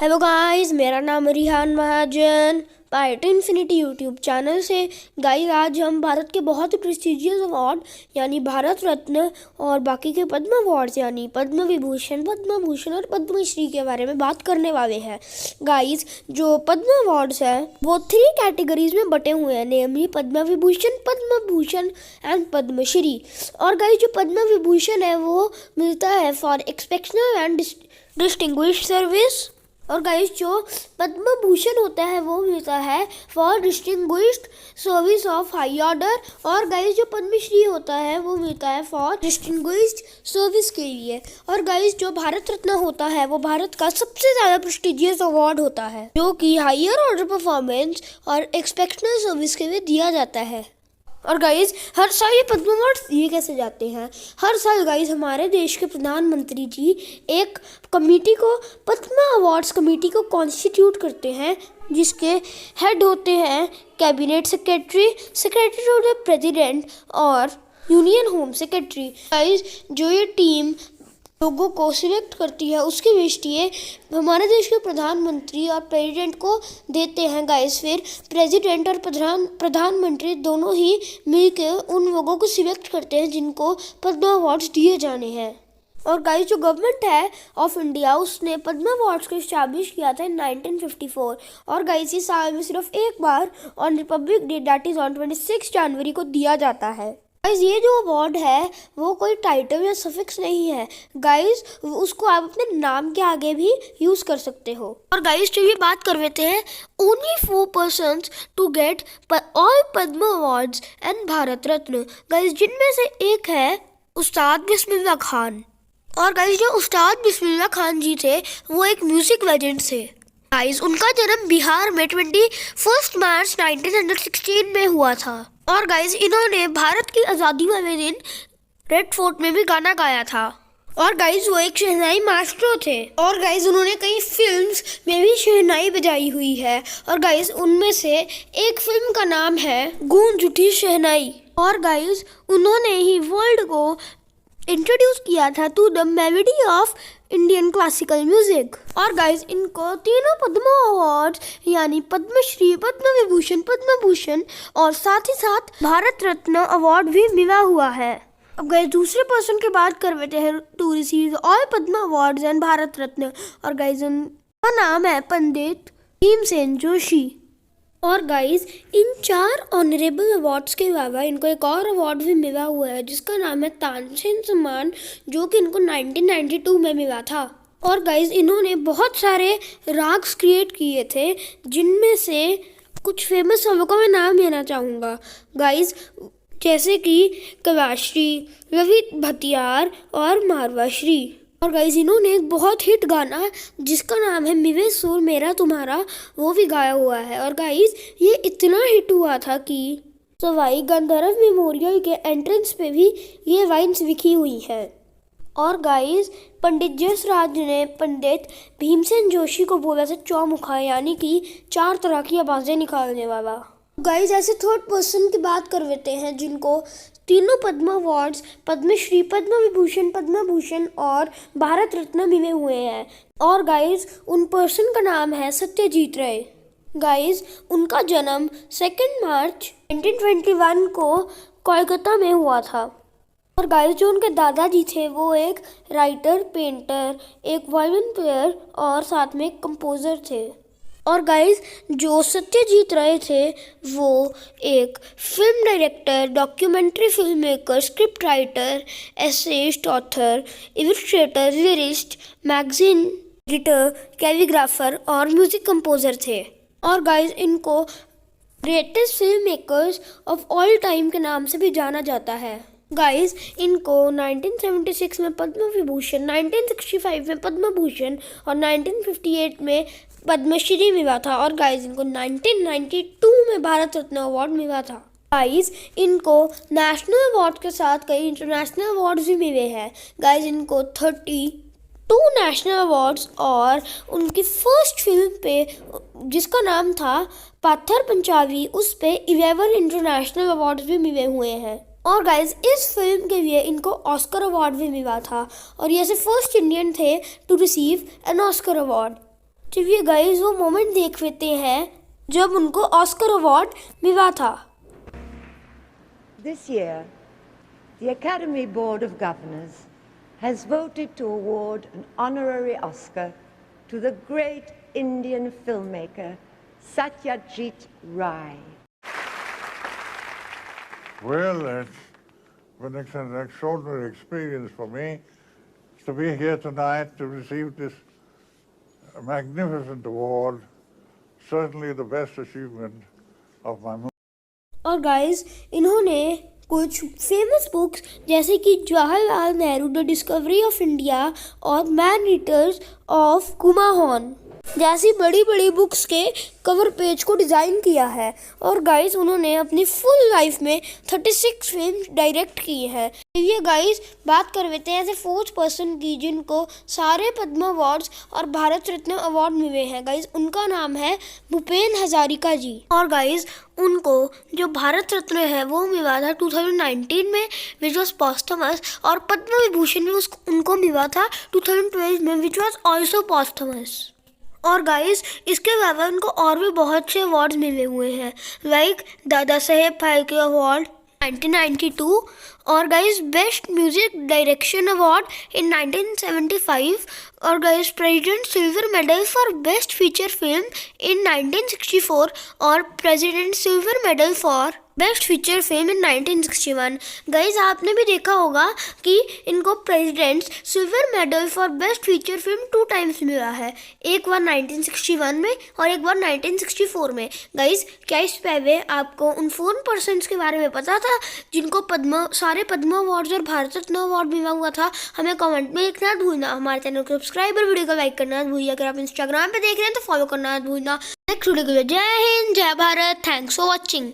Hello guys, मेरा नाम रिहान महाजन पाई to infinity YouTube channel से। गाइस, आज हम भारत के बहुत ही प्रेस्टिजियस अवार्ड यानी भारत रत्न और बाकी के पद्म अवार्ड्स यानी पद्म विभूषण, पद्म भूषण और पद्मश्री के बारे में बात करने वाले हैं। गाइस, जो पद्म अवार्ड्स हैं वो 3 कैटेगरीज में बटे हुए हैं, नेमली पद्म विभूषण, पद्म भूषण एंड पद्मश्री। और गाइस, जो पद्म विभूषण है वो मिलता है for exceptional and distinguished service. और गाइस, जो पद्म भूषण होता है वो मिलता है for distinguished service of high order. और गाइस, जो पद्मश्री होता है वो मिलता है फॉर डिस्टिंग्विश्ड सर्विस के लिए। और गाइस, जो भारत रत्न होता है वो भारत का सबसे ज्यादा प्रेस्टिजियस अवार्ड होता है, जो कि हायर ऑर्डर परफॉर्मेंस और एक्सेप्शनल सर्विस के लिए दिया जाता है। और गाइस, हर साल ये पद्म अवार्ड दिए कैसे जाते हैं? हर साल गाइस हमारे देश के प्रधानमंत्री जी एक कमेटी को, पद्म अवार्ड्स कमेटी को कॉन्स्टिट्यूट करते हैं, जिसके हेड होते हैं cabinet secretary, secretary to the president और यूनियन होम सेक्रेटरी। गाइस, जो ये टीम लोगों को सिलेक्ट करती है उसकी लिस्ट ये हमारे देश के प्रधानमंत्री और प्रेसिडेंट को देते हैं। गाइस, फिर प्रेसिडेंट और प्रधानमंत्री दोनों ही मिलकर उन लोगों को सिलेक्ट करते हैं जिनको पद्म अवार्ड्स दिए जाने हैं। और गाइस, जो गवर्नमेंट है ऑफ इंडिया उसने पद्म अवार्ड्स को इस्टेब्लिश किया था 1954। और गाइस, ये साल में सिर्फ एक बार on Republic Day, that is on 26 जनवरी को दिया जाता है। गाइस, ये जो अवार्ड है वो कोई टाइटल या सफिक्स नहीं है। गाइस, उसको आप अपने नाम के आगे भी यूज कर सकते हो। और गाइस, चलिए बात कर लेते हैं only 4 persons to get all Padma awards and Bharat Ratna. Guys, जिनमें से एक है उस्ताद बिस्मिल्लाह खान। और गाइस, जो उस्ताद बिस्मिल्लाह खान जी थे वो एक म्यूजिक लेजेंड थे। गाइस, उनका जन्म बिहार में 21 मार्च 1916 में हुआ था। और गाइस, इन्होंने भारत की आज़ादी वाले दिन रेड फोर्ट में भी गाना गाया था। और गाइस, वो एक शहनाई मास्टर थे। और गाइस, उन्होंने कई फिल्म्स में भी शहनाई बजाई हुई है। और गाइस, उनमें से एक फिल्म का नाम है गूंज उठी शहनाई। और गाइस, उन्होंने ही वर्ल्ड को इंट्रोड्यूस किया था to the melody of Indian classical music. और गाइस, इनको तीनों पद्म अवार्ड यानी पद्मश्री, पद्म विभूषण, पद्म भूषण और साथ ही साथ भारत रत्न अवार्ड भी मिला हुआ है। अब गाइस, दूसरे पर्सन की बात कर लेते हैं to receive all Padma awards and Bharat Ratna. और गाइस, उनका नाम है पंडित भीमसेन जोशी। और गाइस, इन 4 ऑनरेबल अवार्ड्स के अलावा इनको एक और अवार्ड भी मिला हुआ है जिसका नाम है तानसेन सम्मान, जो कि इनको 1992 में मिला था। और गाइस, इन्होंने बहुत सारे राग्स क्रिएट किए थे, जिनमें से कुछ फेमस लोगों का मैं नाम लेना चाहूँगा गाइस, जैसे कि कवाश्री, रवि भटियार और मारवाश्री। और गाइस, इन्होंने एक बहुत हिट गाना जिसका नाम है मिले सुर मेरा तुम्हारा वो भी गाया हुआ है। और गाइस, ये इतना हिट हुआ था कि सवाई गंधर्व मेमोरियल के एंट्रेंस पे भी ये लाइन्स लिखी हुई है। और गाइस, पंडित जसराज ने पंडित भीमसेन जोशी को बोला था चौमुखा, यानी कि 4 तरह की आवाज़ें निकालने वाला। गाइस, ऐसे थर्ड पर्सन की बात कर लेते हैं जिनको तीनों पद्म अवार्ड्स, पद्मश्री, पद्म विभूषण, पद्म भूषण और भारत रत्न मिले हुए हैं। और गाइस, उन पर्सन का नाम है सत्यजीत रे। गाइस, उनका जन्म 2 मार्च 1921 को कोलकाता में हुआ था। और गाइस, जो उनके दादाजी थे वो एक राइटर, पेंटर, एक वायलिन प्लेयर और साथ में एक कंपोजर थे। और गाइस, जो सत्यजीत राय थे वो एक film director, documentary film maker, script writer, essayist, author, Illustrator, lyrist, magazine editor, calligrapher और म्यूजिक कंपोजर थे। और गाइस, इनको greatest film makers of all time के नाम से भी जाना जाता है। गाइस, इनको 1976 में पद्म विभूषण, 1965 में पद्म भूषण और 1958 में पद्मश्री मिला था। और गाइस, इनको 1992 में भारत रत्न अवार्ड मिला था। गाइस, इनको नेशनल अवार्ड के साथ कई इंटरनेशनल अवार्ड्स भी मिले हैं। गाइस, इनको 32 नेशनल अवार्ड्स और उनकी फर्स्ट फिल्म पे जिसका नाम था पाथर पंचाली, उस पे 11 इंटरनेशनल अवार्ड्स भी मिले हुए हैं। और गाइज, इस फिल्म के लिए इनको ऑस्कर अवार्ड भी मिला था और ये ऐसे फर्स्ट इंडियन थे to receive an Oscar award. चलिए गाइस वो मोमेंट देख लेते हैं जब उनको ऑस्कर अवार्ड मिला था। This year, the Academy Board of Governors has voted to award an honorary Oscar to the great Indian filmmaker Satyajit Ray. Well, it's been an extraordinary experience for me to be here tonight to receive this magnificent award, certainly the best achievement of my movie. और guys इन्होंने कुछ famous books जैसे कि Jawaharlal Nehru the discovery of India और man eaters of कुमाहॉन जैसी बड़ी बड़ी books के कवर पेज को डिज़ाइन किया है। और गाइस उन्होंने अपनी फुल लाइफ में 36 फिल्म डायरेक्ट की हैं। ये गाइस बात कर लेते हैं ऐसे 4th पर्सन की जिनको सारे पद्म अवार्ड्स और भारत रत्न अवार्ड मिले हैं। गाइस उनका नाम है भूपेन हजारिका जी। और गाइस उनको जो भारत रत्न है वो मिला था 2019 में विच वॉज पॉस्टमस, और पद्म विभूषण भी उनको मिला था 2012 में विच वॉज ऑल्सो पॉस्टमस। और गाइस इसके अलावा उनको और भी बहुत से अवार्ड्स मिले हुए हैं, लाइक दादा साहेब फाल्के अवार्ड 1992 और guys best music direction award in 1975 और guys president silver medal for best feature film in 1964 और president silver medal for best feature film in 1961। Guys आपने भी देखा होगा कि इनको president's silver medal for best feature film 2 times मिला है, एक बार 1961 में और एक बार 1964 में। गाइज क्या इस पहले आपको उन 4 पर्सन्स के बारे में पता था जिनको सारे पद्म अवार्ड्स और भारत रत्न अवार्ड मिला हुआ था? हमें कमेंट में लिखना भूलना, हमारे चैनल को सब्सक्राइब और वीडियो को लाइक करना भूलिए। अगर आप इंस्टाग्राम पे देख रहे हैं तो फॉलो करना भूलना। नेक्स्ट वीडियो के लिए जय हिंद जय भारत, थैंक्स फॉर वॉचिंग।